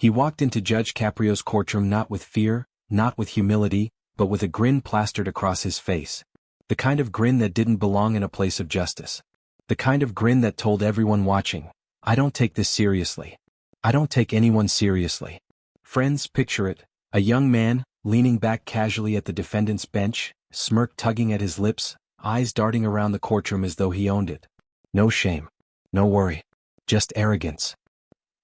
He walked into Judge Caprio's courtroom not with fear, not with humility, but with a grin plastered across his face. The kind of grin that didn't belong in a place of justice. The kind of grin that told everyone watching, I don't take this seriously. I don't take anyone seriously. Friends, picture it, a young man, leaning back casually at the defendant's bench, smirk tugging at his lips, eyes darting around the courtroom as though he owned it. No shame. No worry. Just arrogance.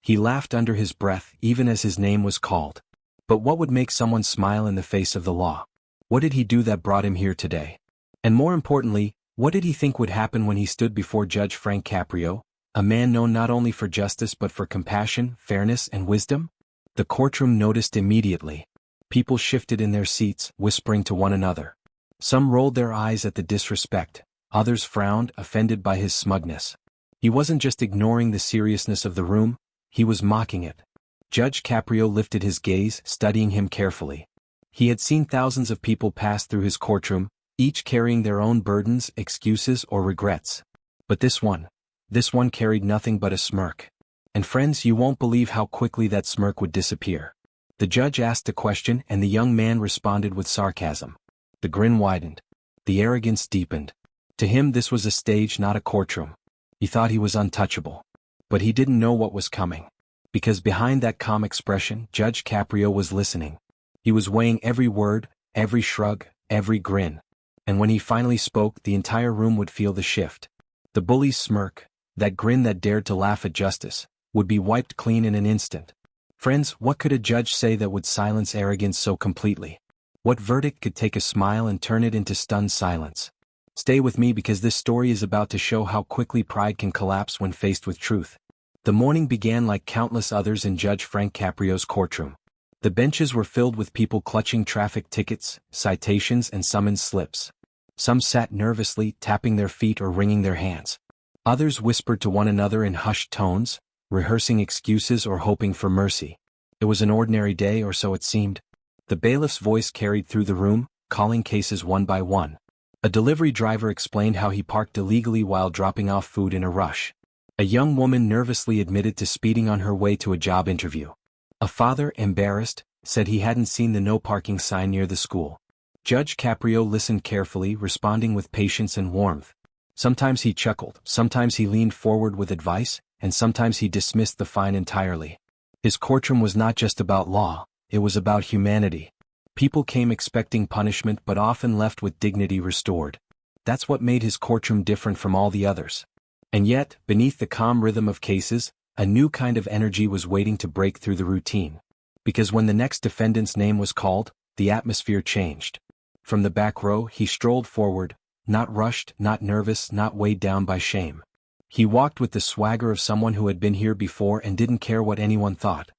He laughed under his breath even as his name was called. But what would make someone smile in the face of the law? What did he do that brought him here today? And more importantly, what did he think would happen when he stood before Judge Frank Caprio, a man known not only for justice but for compassion, fairness, and wisdom? The courtroom noticed immediately. People shifted in their seats, whispering to one another. Some rolled their eyes at the disrespect, others frowned, offended by his smugness. He wasn't just ignoring the seriousness of the room, he was mocking it. Judge Caprio lifted his gaze, studying him carefully. He had seen thousands of people pass through his courtroom, each carrying their own burdens, excuses, or regrets. But this one carried nothing but a smirk. And friends, you won't believe how quickly that smirk would disappear. The judge asked a question and the young man responded with sarcasm. The grin widened. The arrogance deepened. To him this was a stage, not a courtroom. He thought he was untouchable. But he didn't know what was coming. Because behind that calm expression, Judge Caprio was listening. He was weighing every word, every shrug, every grin. And when he finally spoke, the entire room would feel the shift. The bully's smirk, that grin that dared to laugh at justice, would be wiped clean in an instant. Friends, what could a judge say that would silence arrogance so completely? What verdict could take a smile and turn it into stunned silence? Stay with me because this story is about to show how quickly pride can collapse when faced with truth. The morning began like countless others in Judge Frank Caprio's courtroom. The benches were filled with people clutching traffic tickets, citations, and summons slips. Some sat nervously, tapping their feet or wringing their hands. Others whispered to one another in hushed tones, rehearsing excuses or hoping for mercy. It was an ordinary day, or so it seemed. The bailiff's voice carried through the room, calling cases one by one. A delivery driver explained how he parked illegally while dropping off food in a rush. A young woman nervously admitted to speeding on her way to a job interview. A father, embarrassed, said he hadn't seen the no parking sign near the school. Judge Caprio listened carefully, responding with patience and warmth. Sometimes he chuckled, sometimes he leaned forward with advice, and sometimes he dismissed the fine entirely. His courtroom was not just about law, it was about humanity. People came expecting punishment but often left with dignity restored. That's what made his courtroom different from all the others. And yet, beneath the calm rhythm of cases, a new kind of energy was waiting to break through the routine. Because when the next defendant's name was called, the atmosphere changed. From the back row, he strolled forward, not rushed, not nervous, not weighed down by shame. He walked with the swagger of someone who had been here before and didn't care what anyone thought.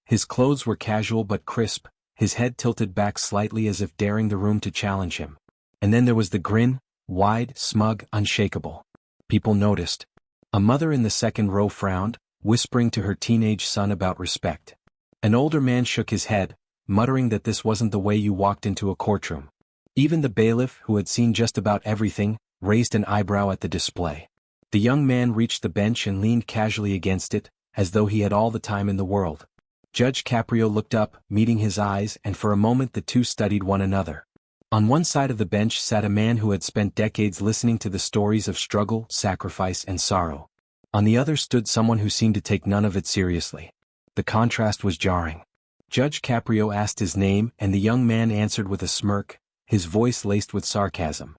His clothes were casual but crisp, his head tilted back slightly as if daring the room to challenge him. And then there was the grin, wide, smug, unshakable. People noticed. A mother in the second row frowned, whispering to her teenage son about respect. An older man shook his head, muttering that this wasn't the way you walked into a courtroom. Even the bailiff, who had seen just about everything, raised an eyebrow at the display. The young man reached the bench and leaned casually against it, as though he had all the time in the world. Judge Caprio looked up, meeting his eyes, and for a moment the two studied one another. On one side of the bench sat a man who had spent decades listening to the stories of struggle, sacrifice, and sorrow. On the other stood someone who seemed to take none of it seriously. The contrast was jarring. Judge Caprio asked his name, and the young man answered with a smirk, his voice laced with sarcasm.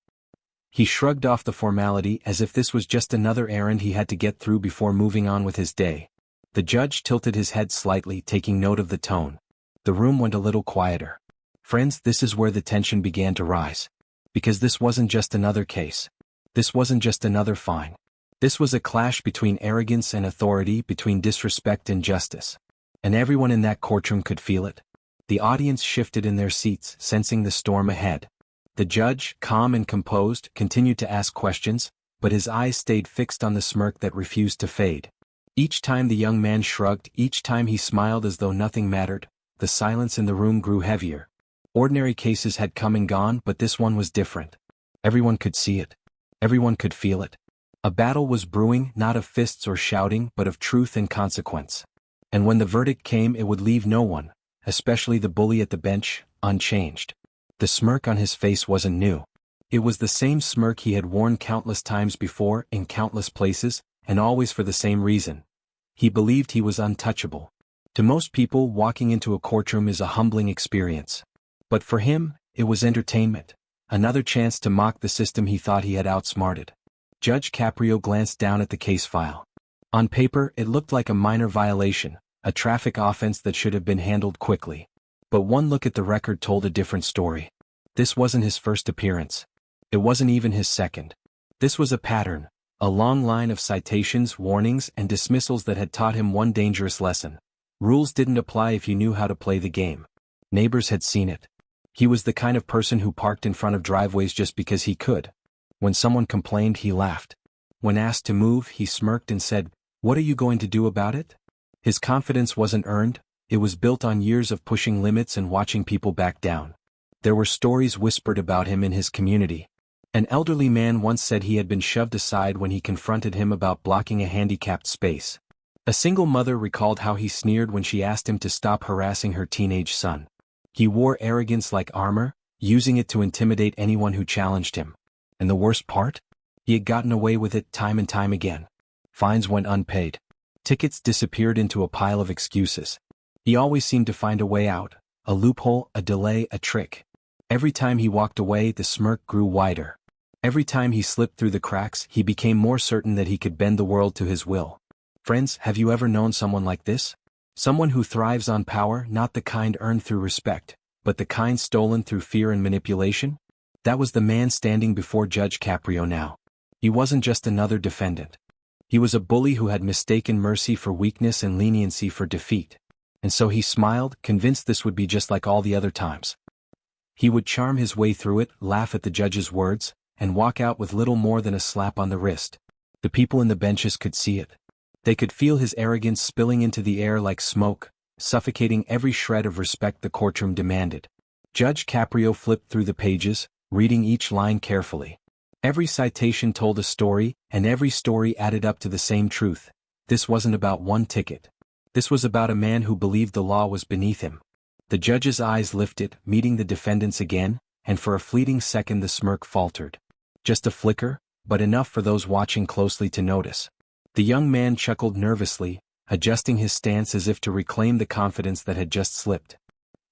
He shrugged off the formality as if this was just another errand he had to get through before moving on with his day. The judge tilted his head slightly, taking note of the tone. The room went a little quieter. Friends, this is where the tension began to rise. Because this wasn't just another case. This wasn't just another fine. This was a clash between arrogance and authority, between disrespect and justice. And everyone in that courtroom could feel it. The audience shifted in their seats, sensing the storm ahead. The judge, calm and composed, continued to ask questions, but his eyes stayed fixed on the smirk that refused to fade. Each time the young man shrugged, each time he smiled as though nothing mattered, the silence in the room grew heavier. Ordinary cases had come and gone, but this one was different. Everyone could see it. Everyone could feel it. A battle was brewing, not of fists or shouting, but of truth and consequence. And when the verdict came, it would leave no one, especially the bully at the bench, unchanged. The smirk on his face wasn't new. It was the same smirk he had worn countless times before in countless places, and always for the same reason. He believed he was untouchable. To most people, walking into a courtroom is a humbling experience. But for him, it was entertainment, another chance to mock the system he thought he had outsmarted. Judge Caprio glanced down at the case file. On paper, it looked like a minor violation, a traffic offense that should have been handled quickly. But one look at the record told a different story. This wasn't his first appearance. It wasn't even his second. This was a pattern, a long line of citations, warnings, and dismissals that had taught him one dangerous lesson. Rules didn't apply if you knew how to play the game. Neighbors had seen it. He was the kind of person who parked in front of driveways just because he could. When someone complained, he laughed. When asked to move, he smirked and said, "What are you going to do about it?" His confidence wasn't earned, it was built on years of pushing limits and watching people back down. There were stories whispered about him in his community. An elderly man once said he had been shoved aside when he confronted him about blocking a handicapped space. A single mother recalled how he sneered when she asked him to stop harassing her teenage son. He wore arrogance like armor, using it to intimidate anyone who challenged him. And the worst part? He had gotten away with it time and time again. Fines went unpaid. Tickets disappeared into a pile of excuses. He always seemed to find a way out, a loophole, a delay, a trick. Every time he walked away, the smirk grew wider. Every time he slipped through the cracks, he became more certain that he could bend the world to his will. Friends, have you ever known someone like this? Someone who thrives on power, not the kind earned through respect, but the kind stolen through fear and manipulation? That was the man standing before Judge Caprio now. He wasn't just another defendant. He was a bully who had mistaken mercy for weakness and leniency for defeat. And so he smiled, convinced this would be just like all the other times. He would charm his way through it, laugh at the judge's words, and walk out with little more than a slap on the wrist. The people in the benches could see it. They could feel his arrogance spilling into the air like smoke, suffocating every shred of respect the courtroom demanded. Judge Caprio flipped through the pages, reading each line carefully. Every citation told a story, and every story added up to the same truth. This wasn't about one ticket. This was about a man who believed the law was beneath him. The judge's eyes lifted, meeting the defendants again, and for a fleeting second the smirk faltered. Just a flicker, but enough for those watching closely to notice. The young man chuckled nervously, adjusting his stance as if to reclaim the confidence that had just slipped.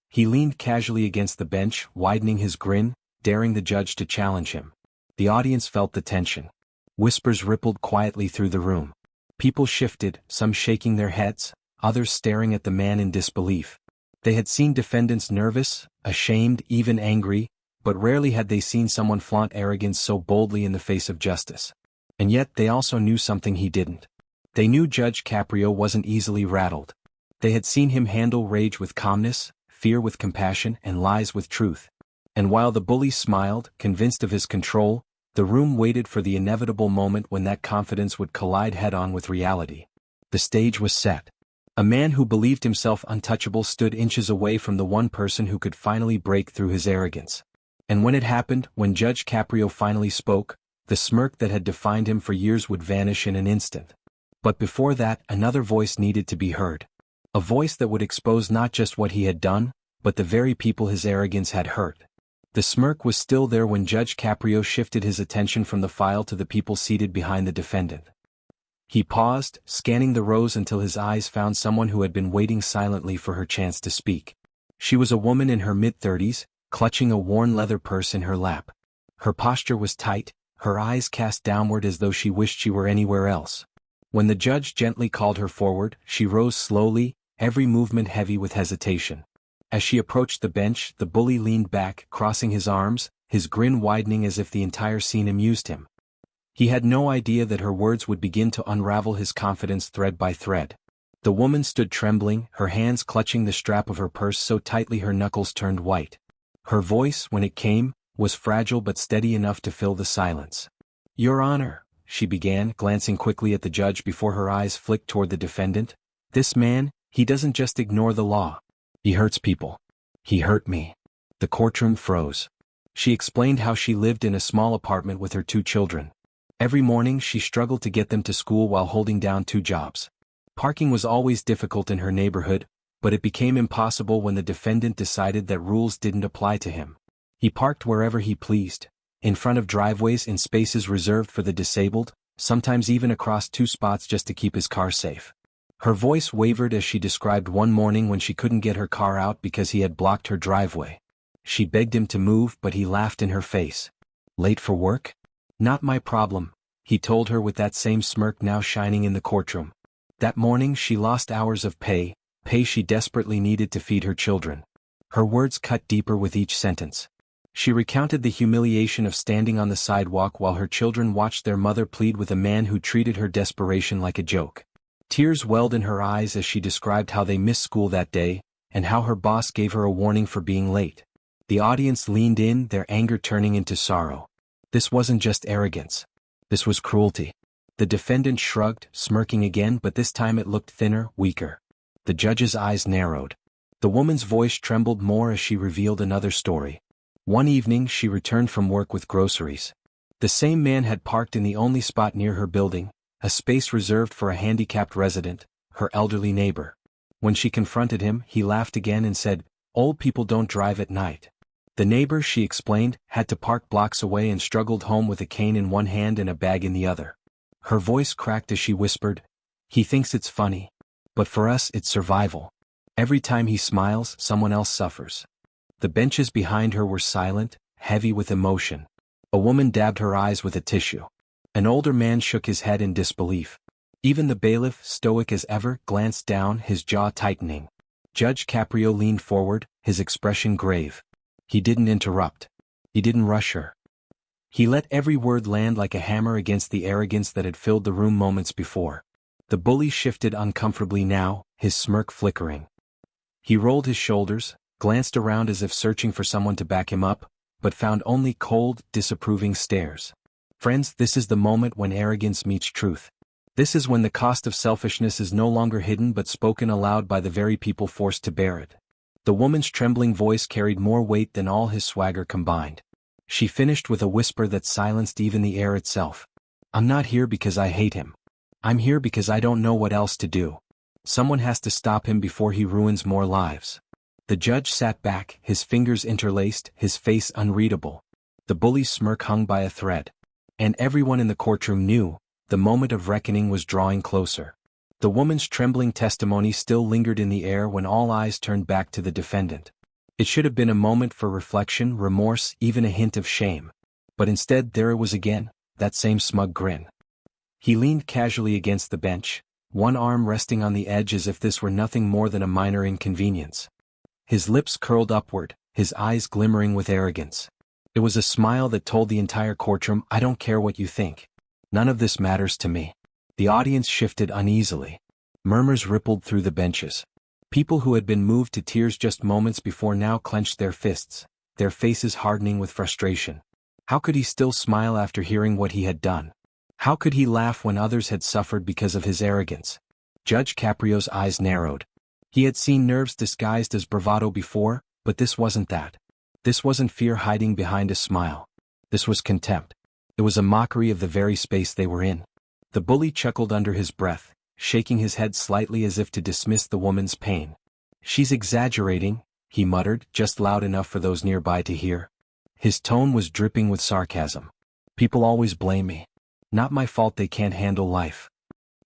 He leaned casually against the bench, widening his grin, daring the judge to challenge him. The audience felt the tension. Whispers rippled quietly through the room. People shifted, some shaking their heads, others staring at the man in disbelief. They had seen defendants nervous, ashamed, even angry, but rarely had they seen someone flaunt arrogance so boldly in the face of justice. And yet they also knew something he didn't. They knew Judge Caprio wasn't easily rattled. They had seen him handle rage with calmness, fear with compassion, and lies with truth. And while the bully smiled, convinced of his control, the room waited for the inevitable moment when that confidence would collide head-on with reality. The stage was set. A man who believed himself untouchable stood inches away from the one person who could finally break through his arrogance. And when it happened, when Judge Caprio finally spoke, the smirk that had defined him for years would vanish in an instant. But before that, another voice needed to be heard. A voice that would expose not just what he had done, but the very people his arrogance had hurt. The smirk was still there when Judge Caprio shifted his attention from the file to the people seated behind the defendant. He paused, scanning the rows until his eyes found someone who had been waiting silently for her chance to speak. She was a woman in her mid-30s, clutching a worn leather purse in her lap. Her posture was tight, her eyes cast downward as though she wished she were anywhere else. When the judge gently called her forward, she rose slowly, every movement heavy with hesitation. As she approached the bench, the bully leaned back, crossing his arms, his grin widening as if the entire scene amused him. He had no idea that her words would begin to unravel his confidence thread by thread. The woman stood trembling, her hands clutching the strap of her purse so tightly her knuckles turned white. Her voice, when it came, was fragile but steady enough to fill the silence. "Your Honor," she began, glancing quickly at the judge before her eyes flicked toward the defendant. "This man, he doesn't just ignore the law. He hurts people. He hurt me." The courtroom froze. She explained how she lived in a small apartment with her 2 children. Every morning she struggled to get them to school while holding down 2 jobs. Parking was always difficult in her neighborhood, but it became impossible when the defendant decided that rules didn't apply to him. He parked wherever he pleased, in front of driveways in spaces reserved for the disabled, sometimes even across two spots just to keep his car safe. Her voice wavered as she described one morning when she couldn't get her car out because he had blocked her driveway. She begged him to move, but he laughed in her face. "Late for work? Not my problem," he told her with that same smirk now shining in the courtroom. That morning she lost hours of pay she desperately needed to feed her children. Her words cut deeper with each sentence. She recounted the humiliation of standing on the sidewalk while her children watched their mother plead with a man who treated her desperation like a joke. Tears welled in her eyes as she described how they missed school that day, and how her boss gave her a warning for being late. The audience leaned in, their anger turning into sorrow. This wasn't just arrogance. This was cruelty. The defendant shrugged, smirking again, but this time it looked thinner, weaker. The judge's eyes narrowed. The woman's voice trembled more as she revealed another story. One evening she returned from work with groceries. The same man had parked in the only spot near her building, a space reserved for a handicapped resident, her elderly neighbor. When she confronted him, he laughed again and said, "Old people don't drive at night." The neighbor, she explained, had to park blocks away and struggled home with a cane in one hand and a bag in the other. Her voice cracked as she whispered, "He thinks it's funny. But for us it's survival. Every time he smiles, someone else suffers." The benches behind her were silent, heavy with emotion. A woman dabbed her eyes with a tissue. An older man shook his head in disbelief. Even the bailiff, stoic as ever, glanced down, his jaw tightening. Judge Caprio leaned forward, his expression grave. He didn't interrupt. He didn't rush her. He let every word land like a hammer against the arrogance that had filled the room moments before. The bully shifted uncomfortably now, his smirk flickering. He rolled his shoulders, glanced around as if searching for someone to back him up, but found only cold, disapproving stares. Friends, this is the moment when arrogance meets truth. This is when the cost of selfishness is no longer hidden but spoken aloud by the very people forced to bear it. The woman's trembling voice carried more weight than all his swagger combined. She finished with a whisper that silenced even the air itself. "I'm not here because I hate him. I'm here because I don't know what else to do. Someone has to stop him before he ruins more lives." The judge sat back, his fingers interlaced, his face unreadable. The bully's smirk hung by a thread. And everyone in the courtroom knew, the moment of reckoning was drawing closer. The woman's trembling testimony still lingered in the air when all eyes turned back to the defendant. It should have been a moment for reflection, remorse, even a hint of shame. But instead there it was again, that same smug grin. He leaned casually against the bench, one arm resting on the edge as if this were nothing more than a minor inconvenience. His lips curled upward, his eyes glimmering with arrogance. It was a smile that told the entire courtroom, "I don't care what you think. None of this matters to me." The audience shifted uneasily. Murmurs rippled through the benches. People who had been moved to tears just moments before now clenched their fists, their faces hardening with frustration. How could he still smile after hearing what he had done? How could he laugh when others had suffered because of his arrogance? Judge Caprio's eyes narrowed. He had seen nerves disguised as bravado before, but this wasn't that. This wasn't fear hiding behind a smile. This was contempt. It was a mockery of the very space they were in. The bully chuckled under his breath, shaking his head slightly as if to dismiss the woman's pain. "She's exaggerating," he muttered, just loud enough for those nearby to hear. His tone was dripping with sarcasm. "People always blame me. Not my fault they can't handle life."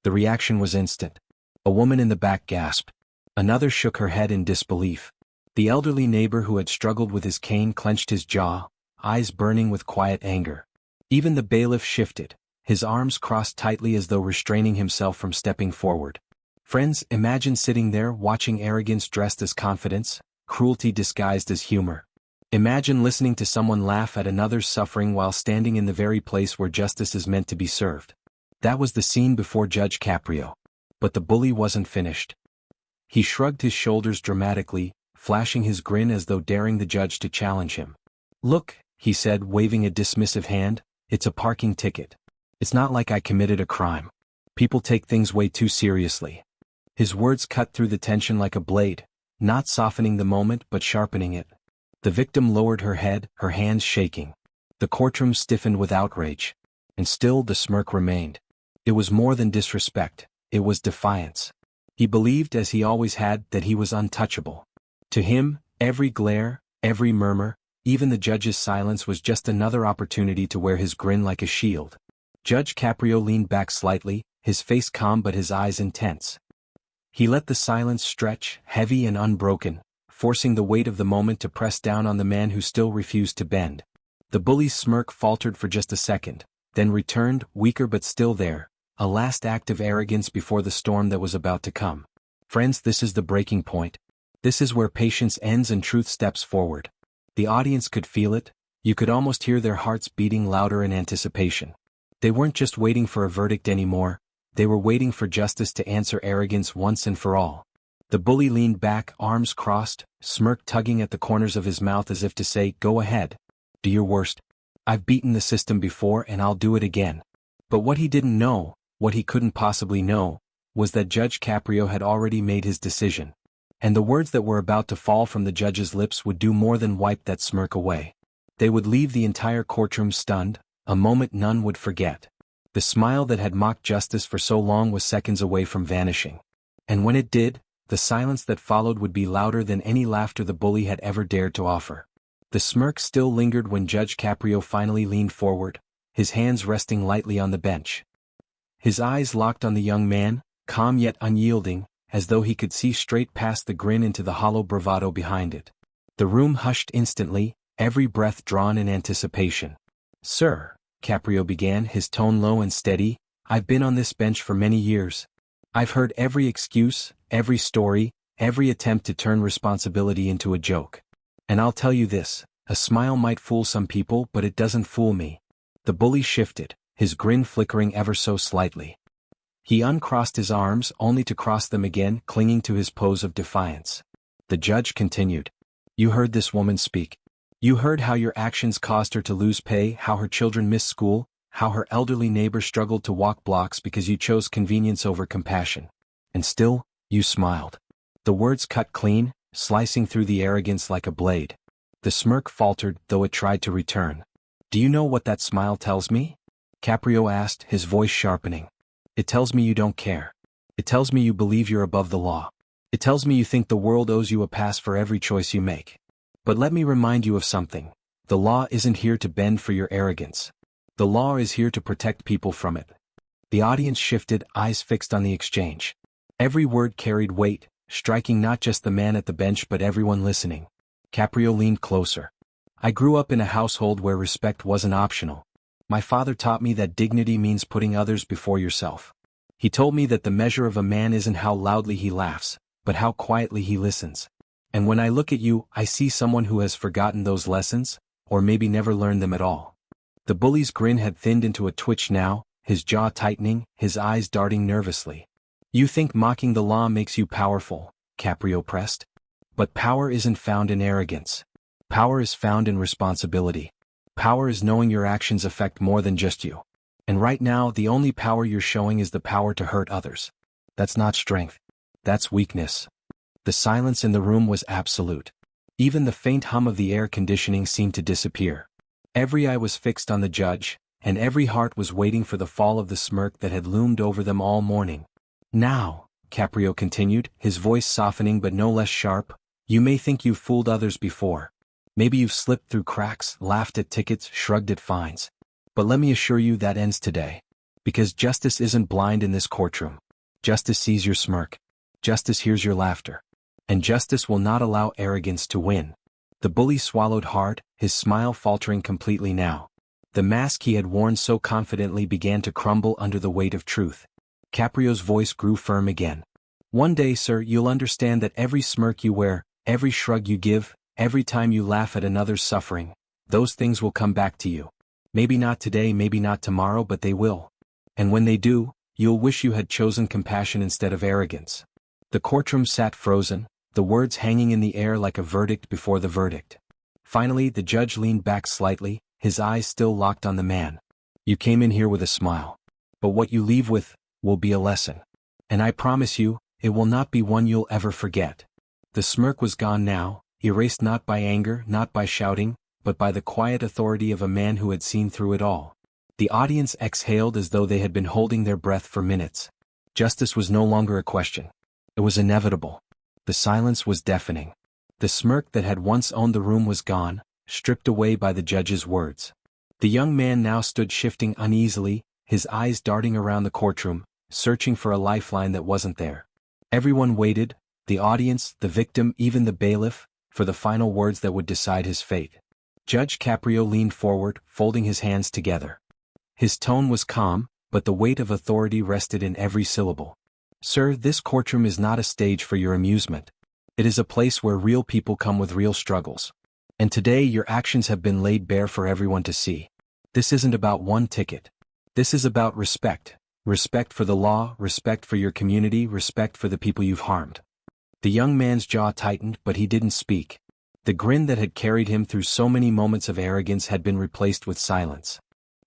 The reaction was instant. A woman in the back gasped. Another shook her head in disbelief. The elderly neighbor who had struggled with his cane clenched his jaw, eyes burning with quiet anger. Even the bailiff shifted, his arms crossed tightly as though restraining himself from stepping forward. Friends, imagine sitting there watching arrogance dressed as confidence, cruelty disguised as humor. Imagine listening to someone laugh at another's suffering while standing in the very place where justice is meant to be served. That was the scene before Judge Caprio. But the bully wasn't finished. He shrugged his shoulders dramatically, flashing his grin as though daring the judge to challenge him. "Look," he said, waving a dismissive hand, "it's a parking ticket. It's not like I committed a crime. People take things way too seriously." His words cut through the tension like a blade, not softening the moment but sharpening it. The victim lowered her head, her hands shaking. The courtroom stiffened with outrage. And still the smirk remained. It was more than disrespect, it was defiance. He believed, as he always had, that he was untouchable. To him, every glare, every murmur, even the judge's silence was just another opportunity to wear his grin like a shield. Judge Caprio leaned back slightly, his face calm but his eyes intense. He let the silence stretch, heavy and unbroken, forcing the weight of the moment to press down on the man who still refused to bend. The bully's smirk faltered for just a second, then returned, weaker but still there, a last act of arrogance before the storm that was about to come. Friends, this is the breaking point. This is where patience ends and truth steps forward. The audience could feel it. You could almost hear their hearts beating louder in anticipation. They weren't just waiting for a verdict anymore, they were waiting for justice to answer arrogance once and for all. The bully leaned back, arms crossed, smirk tugging at the corners of his mouth as if to say, "Go ahead. Do your worst. I've beaten the system before and I'll do it again." But what he didn't know, what he couldn't possibly know, was that Judge Caprio had already made his decision. And the words that were about to fall from the judge's lips would do more than wipe that smirk away. They would leave the entire courtroom stunned, a moment none would forget. The smile that had mocked justice for so long was seconds away from vanishing. And when it did, the silence that followed would be louder than any laughter the bully had ever dared to offer. The smirk still lingered when Judge Caprio finally leaned forward, his hands resting lightly on the bench. His eyes locked on the young man, calm yet unyielding, as though he could see straight past the grin into the hollow bravado behind it. The room hushed instantly, every breath drawn in anticipation. "Sir," Caprio began, his tone low and steady, "I've been on this bench for many years. I've heard every excuse, every story, every attempt to turn responsibility into a joke. And I'll tell you this, a smile might fool some people but it doesn't fool me." The bully shifted, his grin flickering ever so slightly. He uncrossed his arms only to cross them again, clinging to his pose of defiance. The judge continued. "You heard this woman speak. You heard how your actions caused her to lose pay, how her children missed school, how her elderly neighbor struggled to walk blocks because you chose convenience over compassion. And still, you smiled." The words cut clean, slicing through the arrogance like a blade. The smirk faltered, though it tried to return. "Do you know what that smile tells me?" Caprio asked, his voice sharpening. "It tells me you don't care. It tells me you believe you're above the law. It tells me you think the world owes you a pass for every choice you make. But let me remind you of something. The law isn't here to bend for your arrogance. The law is here to protect people from it." The audience shifted, eyes fixed on the exchange. Every word carried weight, striking not just the man at the bench but everyone listening. Caprio leaned closer. "I grew up in a household where respect wasn't optional. My father taught me that dignity means putting others before yourself. He told me that the measure of a man isn't how loudly he laughs, but how quietly he listens. And when I look at you, I see someone who has forgotten those lessons, or maybe never learned them at all." The bully's grin had thinned into a twitch now, his jaw tightening, his eyes darting nervously. "You think mocking the law makes you powerful," Caprio pressed. "But power isn't found in arrogance. Power is found in responsibility. Power is knowing your actions affect more than just you. And right now, the only power you're showing is the power to hurt others. That's not strength. That's weakness." The silence in the room was absolute. Even the faint hum of the air conditioning seemed to disappear. Every eye was fixed on the judge, and every heart was waiting for the fall of the smirk that had loomed over them all morning. "Now," Caprio continued, his voice softening but no less sharp, "you may think you've fooled others before. Maybe you've slipped through cracks, laughed at tickets, shrugged at fines. But let me assure you that ends today. Because justice isn't blind in this courtroom. Justice sees your smirk. Justice hears your laughter. And justice will not allow arrogance to win." The bully swallowed hard, his smile faltering completely now. The mask he had worn so confidently began to crumble under the weight of truth. Caprio's voice grew firm again. "One day, sir, you'll understand that every smirk you wear, every shrug you give, every time you laugh at another's suffering, those things will come back to you. Maybe not today, maybe not tomorrow, but they will. And when they do, you'll wish you had chosen compassion instead of arrogance." The courtroom sat frozen, the words hanging in the air like a verdict before the verdict. Finally, the judge leaned back slightly, his eyes still locked on the man. "You came in here with a smile. But what you leave with will be a lesson. And I promise you, it will not be one you'll ever forget." The smirk was gone now, erased not by anger, not by shouting, but by the quiet authority of a man who had seen through it all. The audience exhaled as though they had been holding their breath for minutes. Justice was no longer a question. It It was inevitable. The silence was deafening. The smirk that had once owned the room was gone, stripped away by the judge's words. The young man now stood shifting uneasily, his eyes darting around the courtroom, searching for a lifeline that wasn't there. Everyone waited, the audience, the victim, even the bailiff, for the final words that would decide his fate. Judge Caprio leaned forward, folding his hands together. His tone was calm, but the weight of authority rested in every syllable. Sir, this courtroom is not a stage for your amusement. It is a place where real people come with real struggles. And today your actions have been laid bare for everyone to see. This isn't about one ticket. This is about respect. Respect for the law, respect for your community, respect for the people you've harmed. The young man's jaw tightened, but he didn't speak. The grin that had carried him through so many moments of arrogance had been replaced with silence.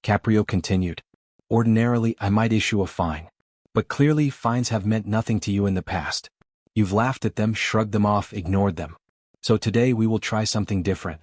Caprio continued. Ordinarily, I might issue a fine. But clearly, fines have meant nothing to you in the past. You've laughed at them, shrugged them off, ignored them. So today we will try something different.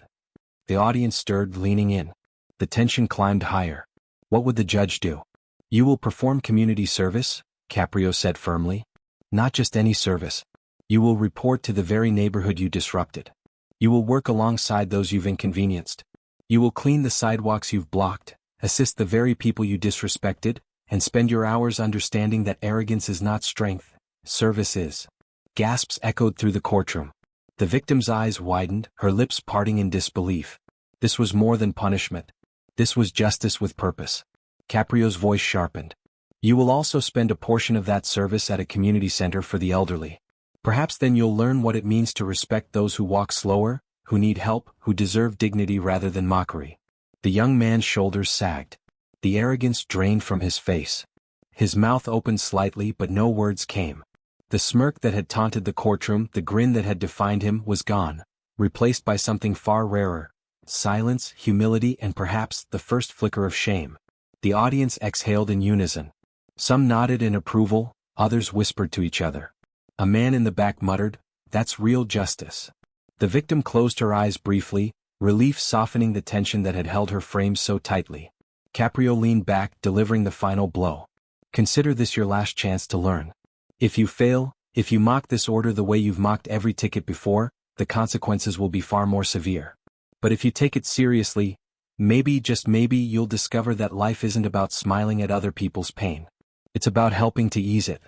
The audience stirred, leaning in. The tension climbed higher. What would the judge do? You will perform community service, Caprio said firmly. Not just any service. You will report to the very neighborhood you disrupted. You will work alongside those you've inconvenienced. You will clean the sidewalks you've blocked, assist the very people you disrespected, and spend your hours understanding that arrogance is not strength, service is. Gasps echoed through the courtroom. The victim's eyes widened, her lips parting in disbelief. This was more than punishment. This was justice with purpose. Caprio's voice sharpened. You will also spend a portion of that service at a community center for the elderly. Perhaps then you'll learn what it means to respect those who walk slower, who need help, who deserve dignity rather than mockery. The young man's shoulders sagged. The arrogance drained from his face. His mouth opened slightly, but no words came. The smirk that had taunted the courtroom, the grin that had defined him, was gone, replaced by something far rarer. Silence, humility, and perhaps the first flicker of shame. The audience exhaled in unison. Some nodded in approval, others whispered to each other. A man in the back muttered, "That's real justice." The victim closed her eyes briefly, relief softening the tension that had held her frame so tightly. Caprio leaned back, delivering the final blow. Consider this your last chance to learn. If you fail, if you mock this order the way you've mocked every ticket before, the consequences will be far more severe. But if you take it seriously, maybe, just maybe, you'll discover that life isn't about smiling at other people's pain. It's about helping to ease it.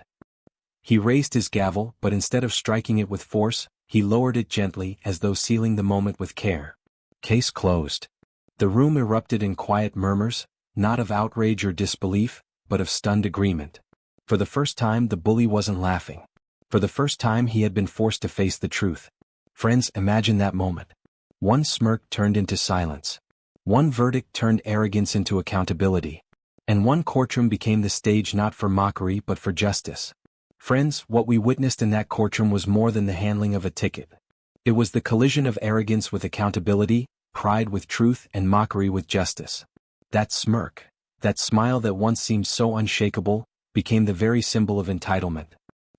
He raised his gavel, but instead of striking it with force, he lowered it gently, as though sealing the moment with care. Case closed. The room erupted in quiet murmurs, not of outrage or disbelief, but of stunned agreement. For the first time the bully wasn't laughing. For the first time he had been forced to face the truth. Friends, imagine that moment. One smirk turned into silence. One verdict turned arrogance into accountability. And one courtroom became the stage not for mockery but for justice. Friends, what we witnessed in that courtroom was more than the handling of a ticket. It was the collision of arrogance with accountability, pride with truth, and mockery with justice. That smirk, that smile that once seemed so unshakable, became the very symbol of entitlement.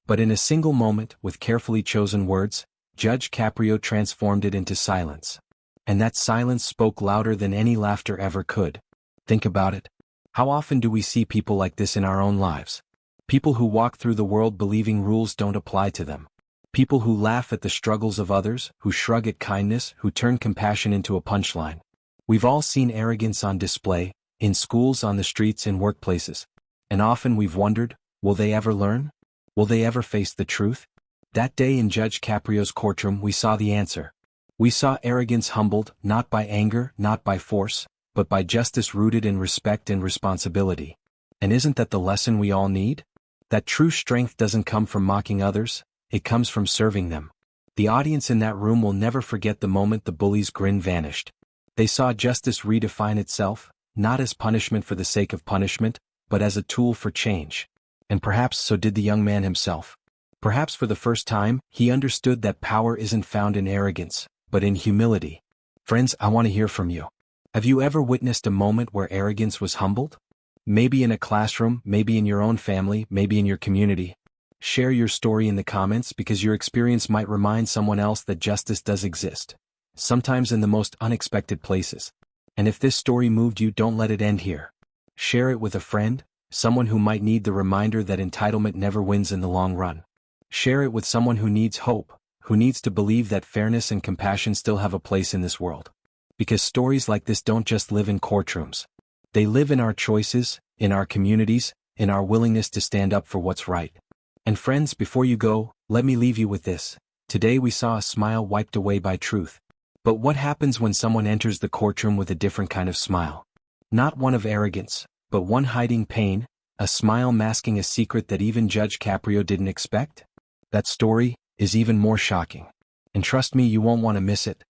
But in a single moment, with carefully chosen words, Judge Caprio transformed it into silence. And that silence spoke louder than any laughter ever could. Think about it. How often do we see people like this in our own lives? People who walk through the world believing rules don't apply to them. People who laugh at the struggles of others, who shrug at kindness, who turn compassion into a punchline. We've all seen arrogance on display, in schools, on the streets, in workplaces. And often we've wondered, will they ever learn? Will they ever face the truth? That day in Judge Caprio's courtroom we saw the answer. We saw arrogance humbled, not by anger, not by force, but by justice rooted in respect and responsibility. And isn't that the lesson we all need? That true strength doesn't come from mocking others, it comes from serving them. The audience in that room will never forget the moment the bully's grin vanished. They saw justice redefine itself, not as punishment for the sake of punishment, but as a tool for change. And perhaps so did the young man himself. Perhaps for the first time, he understood that power isn't found in arrogance, but in humility. Friends, I want to hear from you. Have you ever witnessed a moment where arrogance was humbled? Maybe in a classroom, maybe in your own family, maybe in your community. Share your story in the comments because your experience might remind someone else that justice does exist, sometimes in the most unexpected places. And if this story moved you, don't let it end here. Share it with a friend, someone who might need the reminder that entitlement never wins in the long run. Share it with someone who needs hope, who needs to believe that fairness and compassion still have a place in this world. Because stories like this don't just live in courtrooms. They live in our choices, in our communities, in our willingness to stand up for what's right. And friends, before you go, let me leave you with this. Today we saw a smile wiped away by truth. But what happens when someone enters the courtroom with a different kind of smile? Not one of arrogance, but one hiding pain, a smile masking a secret that even Judge Caprio didn't expect? That story is even more shocking. And trust me, you won't want to miss it.